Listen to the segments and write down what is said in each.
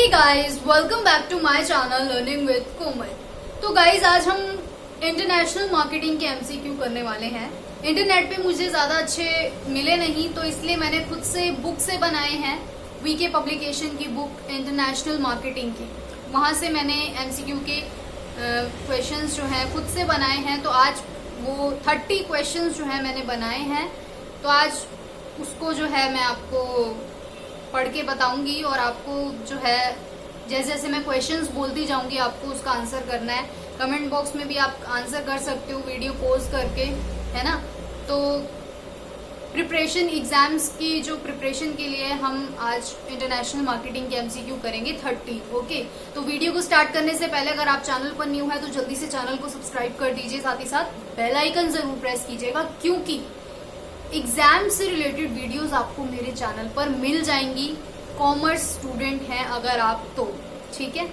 Hey guys, welcome back to my channel learning with Komal. तो guys, आज हम international marketing के एमसीक्यू करने वाले हैं। इंटरनेट पे मुझे ज्यादा अच्छे मिले नहीं, तो इसलिए मैंने खुद से बुक से बनाए हैं। वीके पब्लिकेशन की बुक इंटरनेशनल मार्केटिंग की, वहां से मैंने एमसीक्यू के क्वेश्चंस जो हैं खुद से बनाए हैं। तो आज वो 30 क्वेश्चंस जो है मैंने बनाए हैं, तो आज उसको जो है मैं आपको पढ़ के बताऊंगी और आपको जो है जैसे जैसे मैं क्वेश्चंस बोलती जाऊंगी आपको उसका आंसर करना है। कमेंट बॉक्स में भी आप आंसर कर सकते हो वीडियो पॉज करके, है ना। तो प्रिपरेशन एग्जाम्स की जो प्रिपरेशन के लिए हम आज इंटरनेशनल मार्केटिंग के एमसीक्यू करेंगे 30। ओके, तो वीडियो को स्टार्ट करने से पहले अगर आप चैनल पर न्यू है तो जल्दी से चैनल को सब्सक्राइब कर दीजिए, साथ ही साथ बेल आइकन जरूर प्रेस कीजिएगा, क्योंकि एग्जाम से रिलेटेड वीडियोस आपको मेरे चैनल पर मिल जाएंगी। कॉमर्स स्टूडेंट हैं अगर आप तो, ठीक है।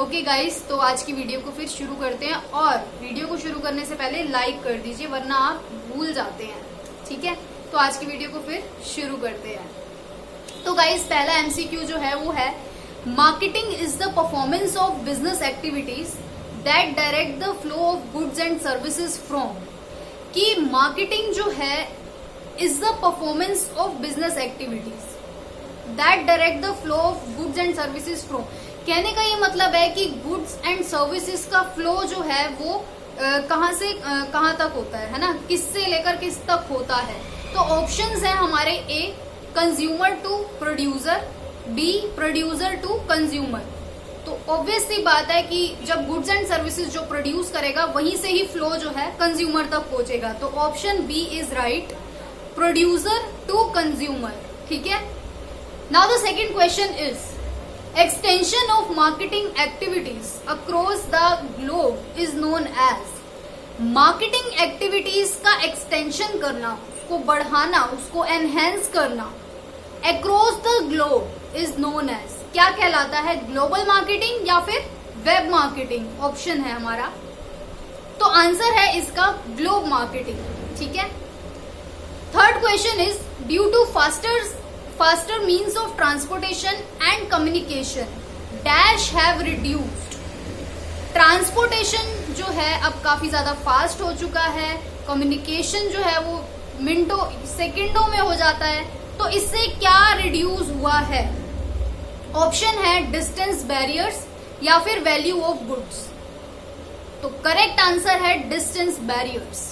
ओके गाइस, तो आज की वीडियो को फिर शुरू करते हैं। और वीडियो को शुरू करने से पहले लाइक कर दीजिए, वरना आप भूल जाते हैं, ठीक है। तो आज की वीडियो को फिर शुरू करते हैं। तो गाइस, पहला एमसीक्यू जो है वो है, marketing is the performance of business activities that direct the flow of goods and services from. कि मार्केटिंग जो है is the performance of business activities that direct the flow of goods and services from। कहने का ये मतलब है कि goods and services का फ्लो जो है वो कहाँ से कहाँ तक होता है ना, किससे लेकर किस तक होता है। तो ऑप्शंस हैं हमारे, A consumer to producer, B producer to consumer. तो ऑब्वियस सी बात है कि जब गुड्स एंड सर्विसेज जो प्रोड्यूस करेगा वहीं से ही फ्लो जो है कंज्यूमर तक पहुंचेगा। तो option B is right, producer to consumer, ठीक है। Now the second question is, extension of marketing activities across the globe is known as. Marketing activities का एक्सटेंशन करना, उसको बढ़ाना, उसको एनहेंस करना across the globe is known as, क्या कहलाता है? ग्लोबल मार्केटिंग या फिर वेब मार्केटिंग, ऑप्शन है हमारा। तो आंसर है इसका ग्लोब मार्केटिंग, ठीक है। Third question is, due to faster means of transportation and communication dash have reduced। Transportation जो है अब काफी ज्यादा फास्ट हो चुका है, कम्युनिकेशन जो है वो मिनटों सेकंडों में हो जाता है। तो इससे क्या रिड्यूस हुआ है? ऑप्शन है डिस्टेंस बैरियर्स या फिर वैल्यू ऑफ गुड्स। तो करेक्ट आंसर है डिस्टेंस बैरियर्स।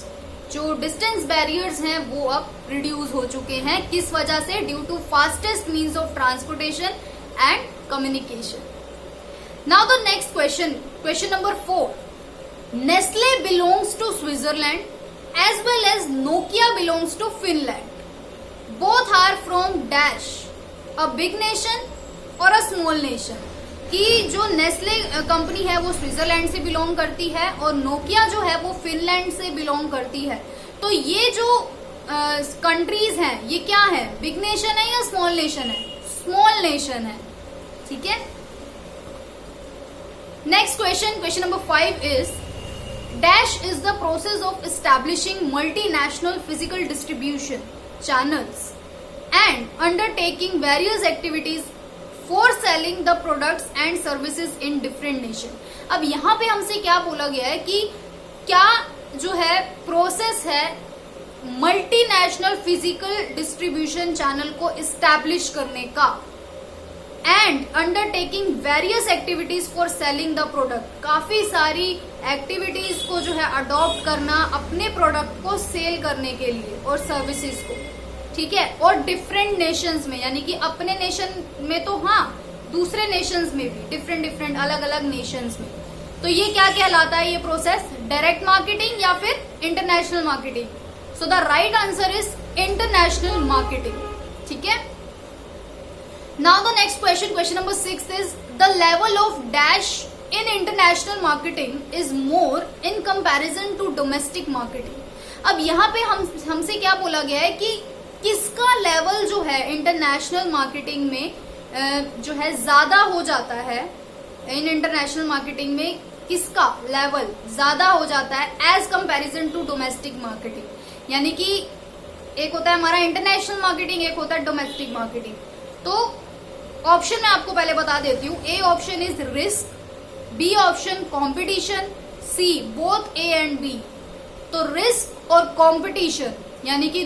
जो डिस्टेंस बैरियर्स हैं वो अब रिड्यूस हो चुके हैं, किस वजह से? Due to fastest means of transportation and communication. Now the next question, question number 4, Nestle belongs to Switzerland as well as Nokia belongs to Finland. Both are from dash, a big nation और a small nation. कि जो Nestle company है वो Switzerland से belong करती है और Nokia जो है वो फिनलैंड से बिलोंग करती है। तो ये जो कंट्रीज हैं ये क्या है? बिग नेशन है या स्मॉल नेशन है? स्मॉल नेशन है, ठीक है। Next question, question number 5 is, dash is the process of establishing multinational physical distribution channels and undertaking various activities for selling the products and services in different nation. अब यहाँ पे हमसे क्या बोला गया है कि क्या जो है प्रोसेस है मल्टीनेशनल फिजिकल डिस्ट्रीब्यूशन चैनल को इस्टेब्लिश करने का, and undertaking various activities for selling the product, काफी सारी एक्टिविटीज को जो है अडॉप्ट करना अपने प्रोडक्ट को सेल करने के लिए और सर्विसेज को, ठीक है। और डिफरेंट नेशंस में, यानी कि अपने नेशन में तो हाँ, दूसरे नेशंस में भी, डिफरेंट अलग अलग नेशंस में। तो ये क्या कहलाता है ये प्रोसेस? डायरेक्ट मार्केटिंग या फिर international marketing? So the right answer is international marketing, ठीक है। Now the next question, question number 6 is, the level of dash in international marketing is more in comparison to domestic marketing. अब यहाँ पे हमसे क्या बोला गया है कि किसका लेवल जो है इंटरनेशनल मार्केटिंग में जो है ज्यादा हो जाता है, इन इंटरनेशनल मार्केटिंग में किसका लेवल ज्यादा हो जाता है as comparison to domestic marketing. यानी कि एक होता है हमारा इंटरनेशनल मार्केटिंग, एक होता है डोमेस्टिक मार्केटिंग। तो ऑप्शन मैं आपको पहले बता देती हूँ। A option is risk, B option competition, C both A and B. तो रिस्क और कॉम्पिटिशन यानी कि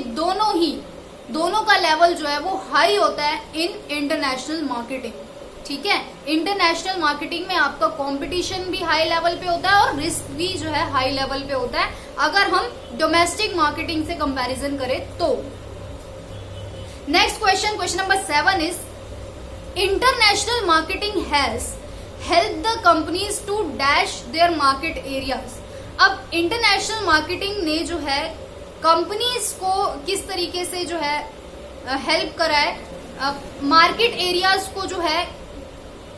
दोनों का लेवल जो है वो हाई होता है इन इंटरनेशनल मार्केटिंग। ठीक है, इंटरनेशनल मार्केटिंग में आपका कंपटीशन भी हाई लेवल पे होता है और रिस्क भी जो है हाई लेवल पे होता है अगर हम डोमेस्टिक मार्केटिंग से कंपैरिजन करें तो। Next question, question number 7 is international marketing has help the companies to dash their market areas. अब इंटरनेशनल मार्केटिंग ने जो है कंपनीज को किस तरीके से जो है हेल्प करा है, मार्केट एरियाज को जो है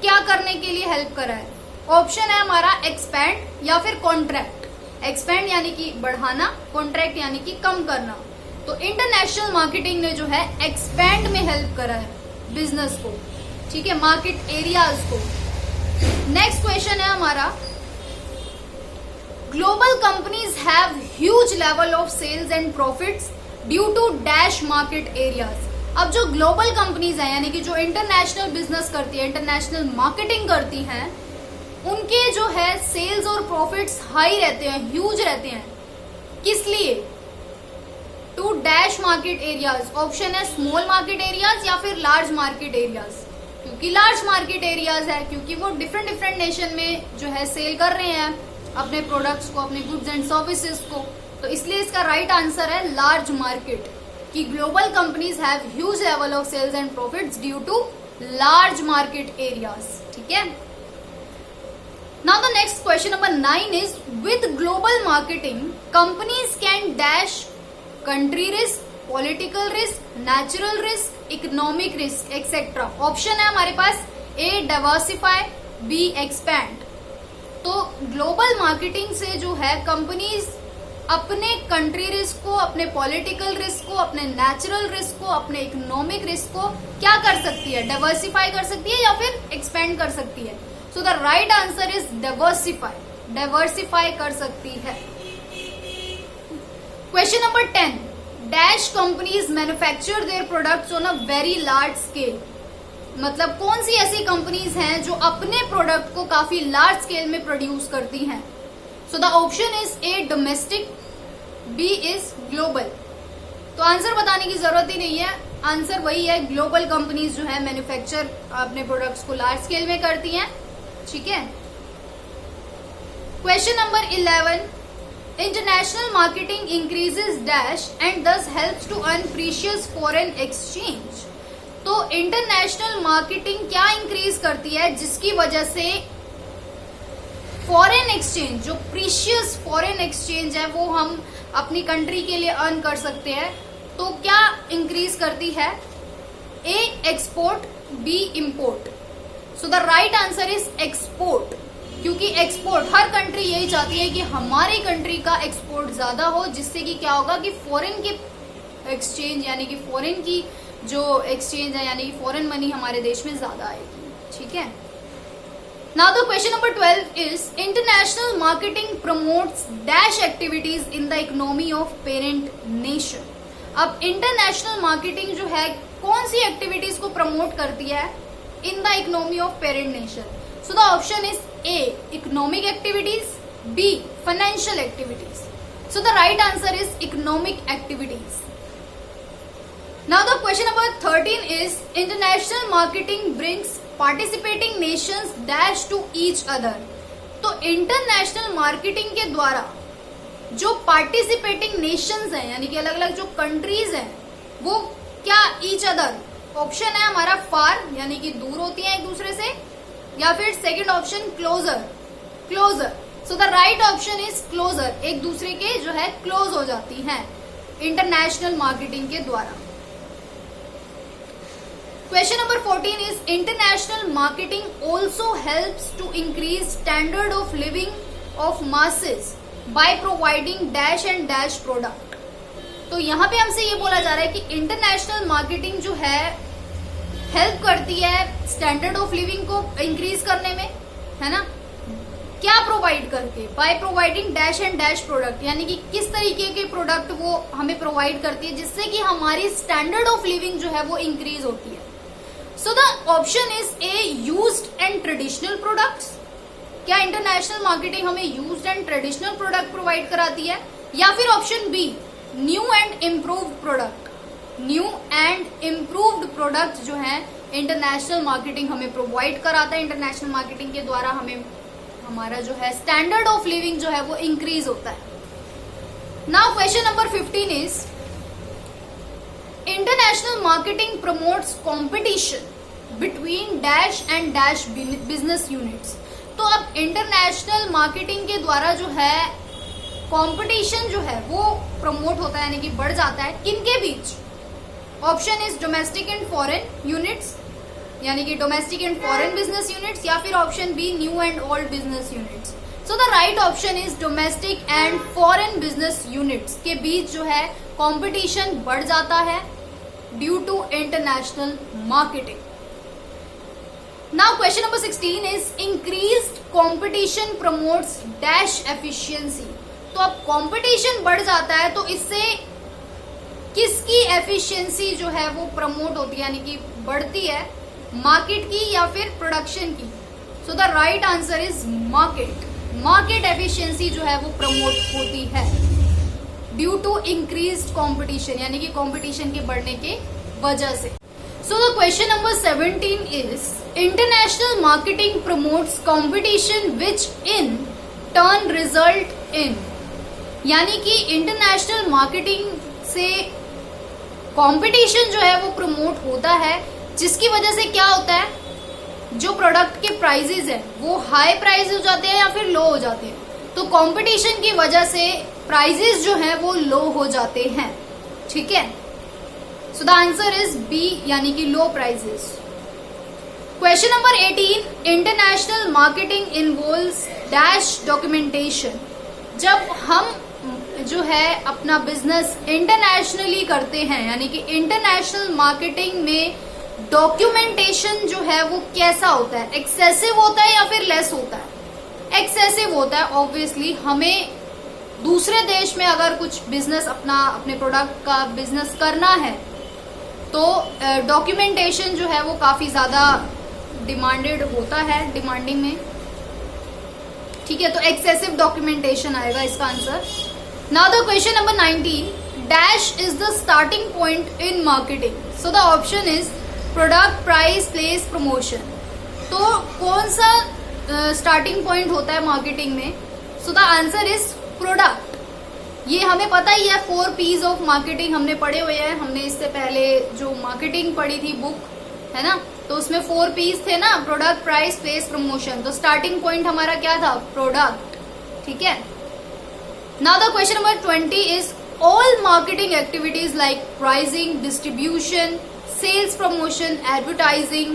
क्या करने के लिए हेल्प करा है। ऑप्शन है हमारा एक्सपैंड या फिर कॉन्ट्रैक्ट। एक्सपैंड यानी कि बढ़ाना, कॉन्ट्रैक्ट यानी कि कम करना। तो इंटरनेशनल मार्केटिंग ने जो है एक्सपैंड में हेल्प करा है बिजनेस को, ठीक है, मार्केट एरियाज को। नेक्स्ट क्वेश्चन है हमारा, global companies have huge level of sales and profits due to dash market areas. अब जो ग्लोबल कंपनीज हैं यानी कि जो इंटरनेशनल बिजनेस करती है, इंटरनेशनल मार्केटिंग करती हैं, उनके जो है सेल्स और प्रॉफिट्स हाई रहते हैं, ह्यूज रहते हैं। किस लिए? To dash market areas. Option है स्मॉल मार्केट एरियाज या फिर लार्ज मार्केट एरियाज। क्योंकि लार्ज मार्केट एरियाज है क्योंकि वो डिफरेंट नेशन में जो है सेल कर रहे हैं अपने प्रोडक्ट्स को, अपने गुड्स एंड सर्विसेज को। तो इसलिए इसका राइट आंसर है लार्ज मार्केट, कि global companies have huge level of sales and profits due to large market areas. ठीक है, now the next question number 9 is with global marketing companies can dash country risk, political risk, natural risk, economic risk etcetera. Option है हमारे पास A diversify, B expand. तो global marketing से जो है companies अपने कंट्री रिस्क को, अपने पॉलिटिकल रिस्क को, अपने नेचुरल रिस्क को, अपने इकोनॉमिक रिस्क को क्या कर सकती है? डाइवर्सिफाई कर सकती है या फिर एक्सपेंड कर सकती है। So the right answer is diversify, diversify कर सकती है। Question number 10, dash companies manufacture their products on a very large scale. मतलब कौन सी ऐसी कंपनीज हैं जो अपने प्रोडक्ट को काफी लार्ज स्केल में प्रोड्यूस करती हैं। So the option is A domestic, B is global. तो आंसर बताने की जरूरत ही नहीं है, आंसर वही है, ग्लोबल कंपनीज जो है मैन्युफैक्चर अपने प्रोडक्ट्स को लार्ज स्केल में करती हैं। ठीक है, question number 11, international marketing increases dash and this helps to earn precious foreign exchange. तो इंटरनेशनल मार्केटिंग क्या इंक्रीज करती है जिसकी वजह से फॉरेन एक्सचेंज, जो प्रीशियस फॉरेन एक्सचेंज है वो हम अपनी कंट्री के लिए अर्न कर सकते हैं। तो क्या इंक्रीज करती है? A export, B import. So the right answer is export, क्योंकि एक्सपोर्ट हर कंट्री यही चाहती है कि हमारी कंट्री का एक्सपोर्ट ज्यादा हो, जिससे कि क्या होगा कि फॉरेन की एक्सचेंज यानी कि फॉरेन की जो एक्सचेंज है यानी कि फॉरेन मनी हमारे देश में ज्यादा आएगी। ठीक है, now the question number 12 is international marketing promotes dash activities in the economy of parent nation। अब इंटरनेशनल मार्केटिंग जो है कौन सी एक्टिविटीज को प्रमोट करती है in the economy of parent nation. So the option is A economic activities, be financial activities. So the right answer is economic activities. Now the question number 13 is international marketing brings participating nations dash to each other। तो international marketing के द्वारा जो participating Nations हैं यानी कि अलग अलग जो कंट्रीज हैं वो क्या ईच अदर। ऑप्शन है हमारा फार यानी कि दूर होती हैं एक दूसरे से, या फिर second option closure, closure. So the right option is closure, एक दूसरे के जो है क्लोज हो जाती हैं इंटरनेशनल मार्केटिंग के द्वारा। Question number 14 is international marketing also helps to increase standard of living of masses by providing dash and dash product। तो यहाँ पे हमसे ये बोला जा रहा है कि इंटरनेशनल मार्केटिंग जो है हेल्प करती है स्टैंडर्ड ऑफ लिविंग को इंक्रीज करने में, है ना। क्या प्रोवाइड करके? By providing dash and dash product, यानी कि किस तरीके के प्रोडक्ट वो हमें प्रोवाइड करती है जिससे कि हमारी स्टैंडर्ड ऑफ लिविंग जो है वो इंक्रीज होती है। So the option is A used and traditional products. क्या इंटरनेशनल मार्केटिंग हमें used and traditional product provide कराती है? या फिर option B new and improved product. New and improved product जो है इंटरनेशनल मार्केटिंग हमें प्रोवाइड कराता है। इंटरनेशनल मार्केटिंग के द्वारा हमें हमारा जो है स्टैंडर्ड ऑफ लिविंग जो है वो इंक्रीज होता है। Now question number 15 is international marketing promotes competition between dash and dash business units. तो अब इंटरनेशनल मार्केटिंग के द्वारा जो है कंपटीशन जो है वो प्रमोट होता है, यानी कि बढ़ जाता है। किनके बीच? Option is domestic and foreign units, यानी कि domestic and foreign business units, या फिर option B new and old business units. So the right option is domestic and foreign business units के बीच जो है कंपटीशन बढ़ जाता है due to international marketing. Now question number 16 is increased competition promotes dash efficiency. तो अब competition बढ़ जाता है तो इससे किसकी एफिशिएंसी जो है वो प्रमोट होती है, यानी कि बढ़ती है? मार्केट की या फिर प्रोडक्शन की? सो the right answer is market. Market efficiency जो है वो प्रमोट होती है ड्यू टू इंक्रीज्ड कंपटीशन, यानी कि कंपटीशन के बढ़ने के वजह से। So the question number 17 is international marketing promotes competition which in turn result in. यानी कि इंटरनेशनल मार्केटिंग से कंपटीशन जो है वो प्रमोट होता है, जिसकी वजह से क्या होता है, जो प्रोडक्ट के प्राइसेस है वो हाई प्राइस हो जाते हैं या फिर लो हो जाते हैं। तो कंपटीशन की वजह से प्राइसेस जो है वो लो हो जाते हैं। ठीक है, so the answer is B, यानी कि low prices. Question number 18 international marketing involves dash documentation. जब हम जो है अपना बिजनेस इंटरनेशनली करते हैं, यानी कि इंटरनेशनल मार्केटिंग में डॉक्यूमेंटेशन जो है वो कैसा होता है? एक्सेसिव होता है या फिर लेस होता है? एक्सेसिव होता है। ऑब्वियसली हमें दूसरे देश में अगर कुछ बिजनेस अपने प्रोडक्ट का बिजनेस करना है तो डॉक्यूमेंटेशन जो है वो काफी ज्यादा डिमांडेड होता है, डिमांडिंग में। ठीक है, तो एक्सेसिव डॉक्यूमेंटेशन आएगा इसका answer. Now the question number 19 dash is the starting point in marketing. So the option is product, price, place, promotion. तो कौन सा स्टार्टिंग पॉइंट होता है मार्केटिंग में? सो द आंसर इज प्रोडक्ट। ये हमें पता ही है, 4 P's ऑफ मार्केटिंग हमने पढ़े हुए हैं। हमने इससे पहले जो मार्केटिंग पढ़ी थी बुक, है ना, तो उसमें 4 P's थे ना, प्रोडक्ट, प्राइस, प्लेस, प्रमोशन। तो स्टार्टिंग पॉइंट हमारा क्या था? प्रोडक्ट। ठीक है, now the question number 20 is all marketing activities like pricing, distribution, sales promotion, advertising,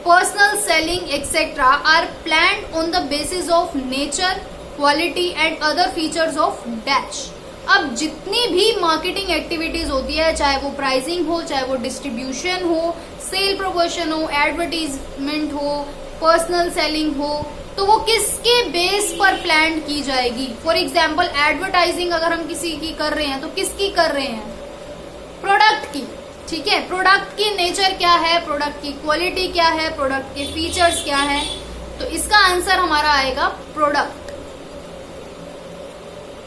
personal selling, etc. are planned on the basis of nature, quality and other features of dash. अब जितनी भी marketing activities होती है, चाहे वो pricing हो, चाहे वो डिस्ट्रीब्यूशन हो, सेल प्रमोशन हो, एडवर्टीजमेंट हो, पर्सनल सेलिंग हो, तो वो किसके बेस पर प्लान की जाएगी? फॉर एग्जाम्पल एडवर्टाइजिंग अगर हम किसी की कर रहे हैं तो किसकी कर रहे हैं? प्रोडक्ट की। ठीक है, प्रोडक्ट की नेचर क्या है, प्रोडक्ट की क्वालिटी क्या है, प्रोडक्ट के फीचर्स क्या है, तो इसका आंसर हमारा आएगा product.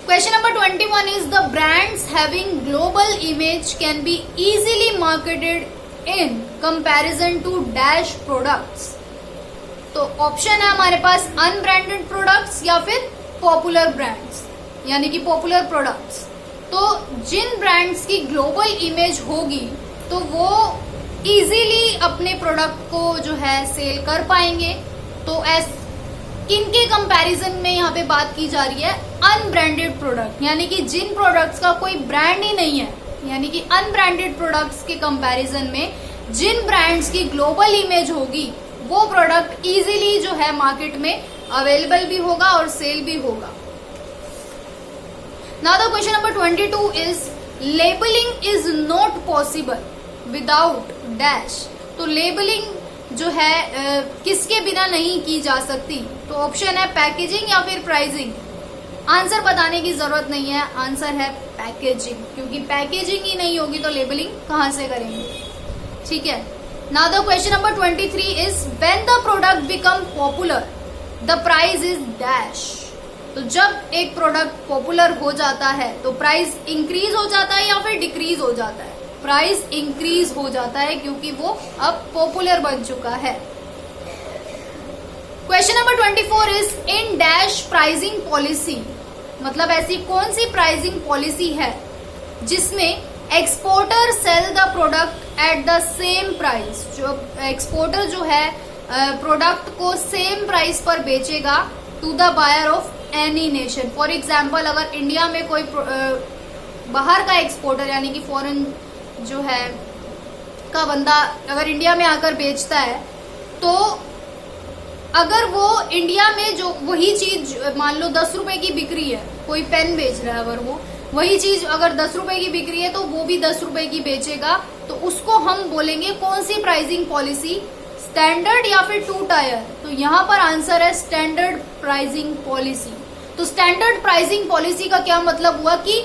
Question number 21 is the brands having global image can be easily marketed in comparison to dash products. तो ऑप्शन है हमारे पास अनब्रांडेड प्रोडक्ट्स या फिर पॉपुलर ब्रांड्स, यानी कि पॉपुलर प्रोडक्ट्स। तो जिन ब्रांड्स की ग्लोबल इमेज होगी तो वो इजीली अपने प्रोडक्ट को जो है सेल कर पाएंगे। तो किनके कंपैरिजन में यहाँ पे बात की जा रही है? अनब्रांडेड प्रोडक्ट, यानी कि जिन प्रोडक्ट्स का कोई ब्रांड ही नहीं है, यानी कि अनब्रांडेड प्रोडक्ट्स के कंपैरिजन में जिन ब्रांड्स की ग्लोबल इमेज होगी वो प्रोडक्ट इजीली जो है मार्केट में अवेलेबल भी होगा और सेल भी होगा। Now the question number 22 is labelling is not possible without dash. तो लेबलिंग जो है किसके बिना नहीं की जा सकती? तो ऑप्शन है पैकेजिंग या फिर प्राइसिंग। आंसर बताने की जरूरत नहीं है, आंसर है पैकेजिंग, क्योंकि पैकेजिंग ही नहीं होगी तो लेबलिंग कहां से करेंगे? ठीक है, Now the question number 23 is when the product become popular, the price is dash. तो जब एक प्रोडक्ट पॉपुलर हो जाता है तो प्राइस इंक्रीज हो जाता है या फिर डिक्रीज हो जाता है? प्राइस इंक्रीज हो जाता है क्योंकि वो अब पॉपुलर बन चुका है। Question number 24 is in dash pricing policy, मतलब ऐसी कौन सी प्राइसिंग पॉलिसी है जिसमें exporter sell the product at the same price, जो एक्सपोर्टर जो है प्रोडक्ट को सेम प्राइस पर बेचेगा to the buyer of any nation. For example अगर इंडिया में कोई बाहर का एक्सपोर्टर यानी कि फॉरेन जो है का बंदा अगर इंडिया में आकर बेचता है तो अगर वो इंडिया में जो वही चीज मान लो 10 रुपए की बिक्री है, कोई पेन बेच रहा है, अगर वो वही चीज अगर 10 रुपए की बिक्री है तो वो भी 10 रुपए की बेचेगा, तो उसको हम बोलेंगे कौन सी प्राइसिंग पॉलिसी, स्टैंडर्ड या फिर टू टायर? तो यहाँ पर आंसर है स्टैंडर्ड प्राइसिंग पॉलिसी। तो स्टैंडर्ड प्राइसिंग पॉलिसी का क्या मतलब हुआ कि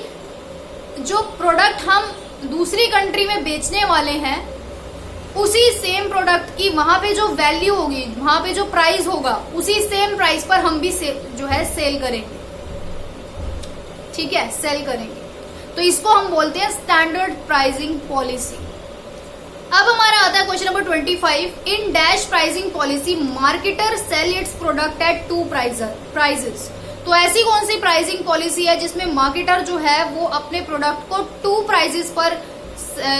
जो प्रोडक्ट हम दूसरी कंट्री में बेचने वाले हैं उसी सेम प्रोडक्ट की वहां पे जो वैल्यू होगी, वहां पे जो प्राइस होगा, उसी सेम प्राइस पर हम भी जो है सेल करेंगे। ठीक है, सेल करेंगे। तो इसको हम बोलते हैं स्टैंडर्ड प्राइसिंग पॉलिसी। अब हमारा आता है question number 25 in dash pricing policy marketer sell its product at two prices. तो ऐसी कौन सी प्राइसिंग पॉलिसी है जिसमें मार्केटर जो है वो अपने प्रोडक्ट को 2 प्राइजेस पर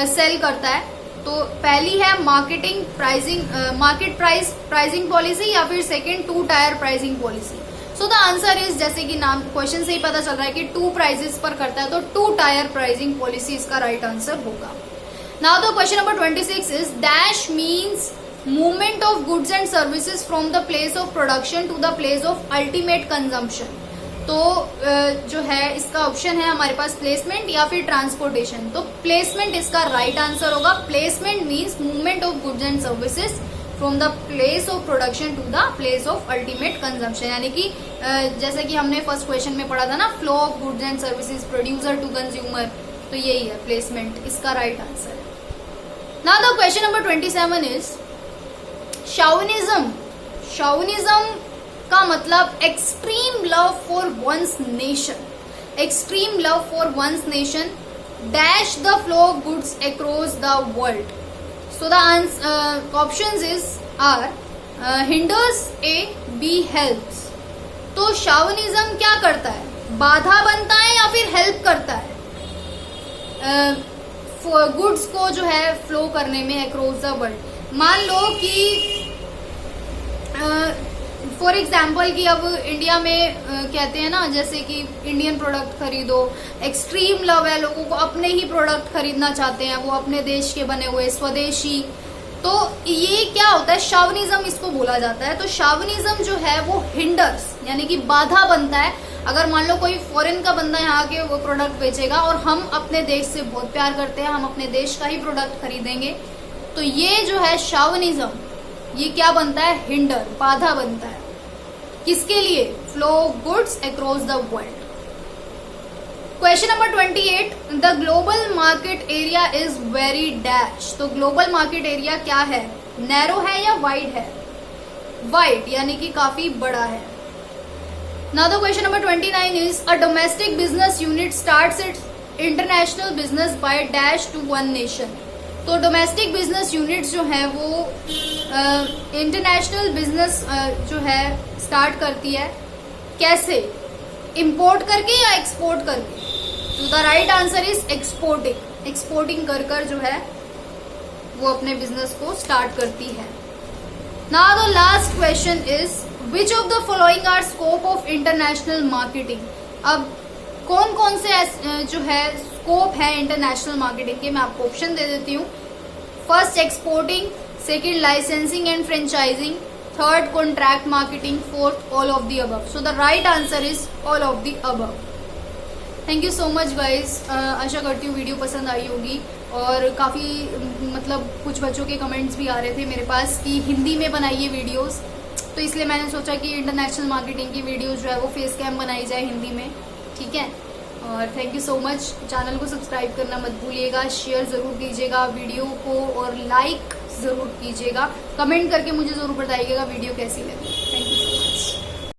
सेल करता है? तो पहली है मार्केट प्राइस प्राइसिंग पॉलिसी या फिर second 2 tier pricing policy. So the answer is, जैसे कि नाम क्वेश्चन से ही पता चल रहा है कि 2 प्राइजेस पर करता है, तो 2 टायर प्राइसिंग पॉलिसी इसका राइट आंसर होगा। Now the question number 26 is dash means movement of goods and services from the place of production to the place of ultimate consumption. तो जो है इसका ऑप्शन है हमारे पास प्लेसमेंट या फिर ट्रांसपोर्टेशन। तो प्लेसमेंट इसका राइट आंसर होगा। Placement means movement of goods and services from the place of production to the place of ultimate consumption, यानी कि जैसे कि हमने फर्स्ट क्वेश्चन में पढ़ा था ना, flow of goods and services producer to consumer, तो यही है प्लेसमेंट, इसका राइट आंसर है। Now the question number 27 is chauvinism. Chauvinism का मतलब extreme love for one's nation. Extreme love for one's nation dash the flow of goods across the world. So the options is are hinders, A, B helps. तो chauvinism क्या करता है? बाधा बनता है या फिर हेल्प करता है गुड्स को जो है फ्लो करने में अक्रॉस द वर्ल्ड? मान लो कि फॉर एग्जाम्पल कि अब इंडिया में कहते हैं ना, जैसे कि इंडियन प्रोडक्ट खरीदो, एक्सट्रीम लव है, लोगों को अपने ही प्रोडक्ट खरीदना चाहते हैं, वो अपने देश के बने हुए स्वदेशी। तो ये क्या होता है? शॉविनिज्म इसको बोला जाता है। तो शॉविनिज्म जो है वो हिंडर्स यानी कि बाधा बनता है। अगर मान लो कोई फॉरेन का बंदा यहाँ के वो प्रोडक्ट बेचेगा और हम अपने देश से बहुत प्यार करते हैं, हम अपने देश का ही प्रोडक्ट खरीदेंगे, तो ये जो है शॉविनिज्म, ये क्या बनता है? हिंडर, बाधा बनता है। किसके लिए? Flow of goods across the world. Question number 28 the global market area is very dash. तो ग्लोबल मार्केट एरिया क्या है? नैरो है या वाइड है? वाइड, यानी कि काफी बड़ा है। Now the question number 29 is a domestic business unit starts its international business by dash to one nation. तो डोमेस्टिक बिजनेस यूनिट्स जो है वो इंटरनेशनल बिजनेस जो है स्टार्ट करती है। कैसे? इंपोर्ट करके या एक्सपोर्ट करके? तो the right answer is exporting. Exporting कर कर जो है वो अपने बिजनेस को स्टार्ट करती है। Now the last question is which of the following are scope of international marketing. अब कौन कौन से जो है स्कोप है इंटरनेशनल मार्केटिंग के, मैं आपको ऑप्शन दे देती हूँ। First exporting, second licensing and franchising, third contract marketing, fourth all of the above. So the right answer is all of the above. Thank you so much guys. आशा करती हूँ video पसंद आई होगी और काफ़ी मतलब कुछ बच्चों के कमेंट्स भी आ रहे थे मेरे पास कि हिंदी में बनाइए वीडियोस, तो इसलिए मैंने सोचा कि इंटरनेशनल मार्केटिंग की वीडियोस जो है वो फेस कैम बनाई जाए हिंदी में। ठीक है, और thank you so much. Channel को सब्सक्राइब करना मत भूलिएगा, शेयर ज़रूर कीजिएगा वीडियो को और लाइक जरूर कीजिएगा, कमेंट करके मुझे जरूर बताइएगा वीडियो कैसी लगी। Thank you.